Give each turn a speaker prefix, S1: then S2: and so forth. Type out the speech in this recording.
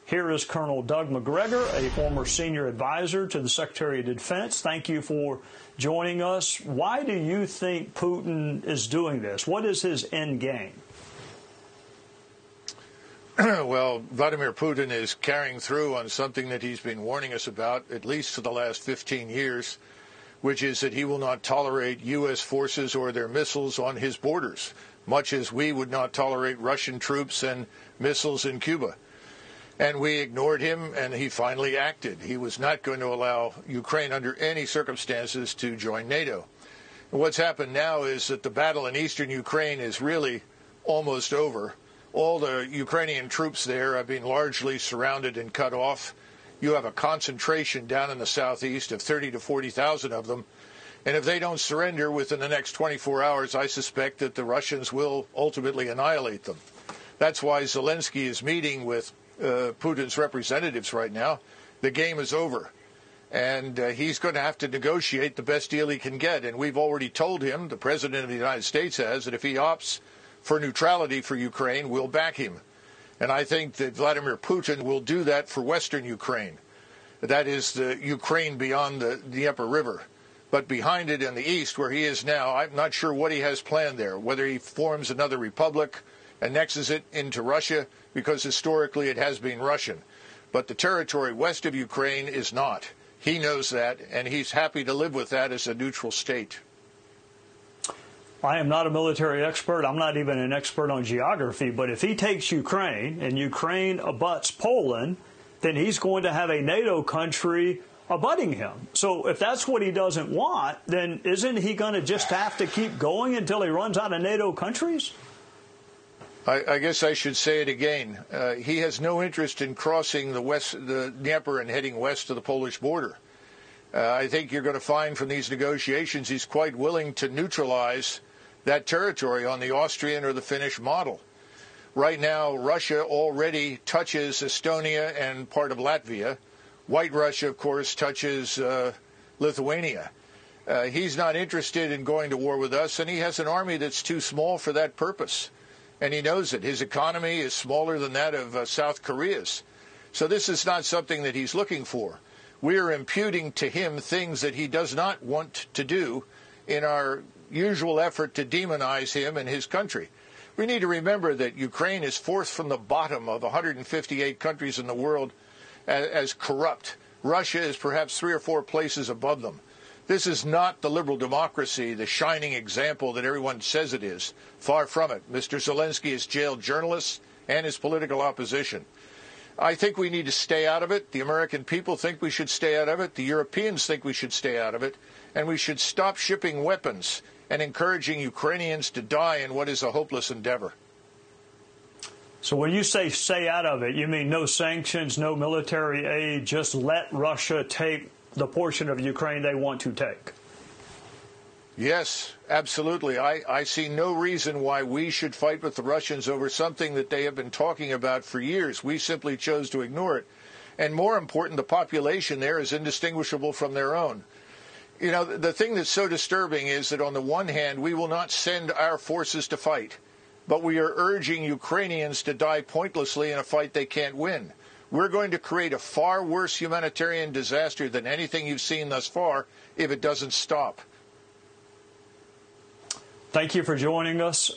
S1: Here is Colonel Doug McGregor, a former senior advisor to the Secretary of Defense. Thank you for joining us. Why do you think Putin is doing this? What is his end game?
S2: Well, Vladimir Putin is carrying through on something that he's been warning us about, at least for the last 15 years, which is that he will not tolerate U.S. forces or their missiles on his borders, much as we would not tolerate Russian troops and missiles in Cuba. And we ignored him, and he finally acted. He was not going to allow Ukraine under any circumstances to join NATO. And what's happened now is that the battle in eastern Ukraine is really almost over. All the Ukrainian troops there have been largely surrounded and cut off. You have a concentration down in the southeast of 30 to 40,000 of them. And if they don't surrender within the next 24 hours, I suspect that the Russians will ultimately annihilate them. That's why Zelensky is meeting with Putin's representatives right now. The game is over. And he's going to have to negotiate the best deal he can get. And we've already told him, the President of the United States has, that if he opts for neutrality for Ukraine, we'll back him. And I think that Vladimir Putin will do that for Western Ukraine. That is the Ukraine beyond the Dnieper River. But behind it in the east, where he is now, I'm not sure what he has planned there, whether he forms another republic, annexes it into Russia, because historically it has been Russian. But the territory west of Ukraine is not. He knows that, and he's happy to live with that as a neutral state.
S1: I am not a military expert. I'm not even an expert on geography. But if he takes Ukraine and Ukraine abuts Poland, then he's going to have a NATO country abutting him. So if that's what he doesn't want, then isn't he going to just have to keep going until he runs out of NATO countries?
S2: I guess I should say it again. He has no interest in crossing the Dnieper and heading west to the Polish border. I think you're going to find from these negotiations he's quite willing to neutralize that territory on the Austrian or the Finnish model. Right now, Russia already touches Estonia and part of Latvia. White Russia, of course, touches Lithuania. He's not interested in going to war with us, and he has an army that's too small for that purpose. And he knows it. His economy is smaller than that of South Korea's. So this is not something that he's looking for. We are imputing to him things that he does not want to do in our usual effort to demonize him and his country. We need to remember that Ukraine is fourth from the bottom of 158 countries in the world as corrupt. Russia is perhaps 3 or 4 places above them. This is not the liberal democracy, the shining example that everyone says it is. Far from it. Mr. Zelensky has jailed journalists and his political opposition. I think we need to stay out of it. The American people think we should stay out of it. The Europeans think we should stay out of it. And we should stop shipping weapons and encouraging Ukrainians to die in what is a hopeless endeavor.
S1: So when you say stay out of it, you mean no sanctions, no military aid, just let Russia take the portion of Ukraine they want to take?
S2: Yes, absolutely. I see no reason why we should fight with the Russians over something that they have been talking about for years. We simply chose to ignore it. And more important, the population there is indistinguishable from their own. You know, the thing that's so disturbing is that on the one hand, we will not send our forces to fight, but we are urging Ukrainians to die pointlessly in a fight they can't win. We're going to create a far worse humanitarian disaster than anything you've seen thus far if it doesn't stop.
S1: Thank you for joining us.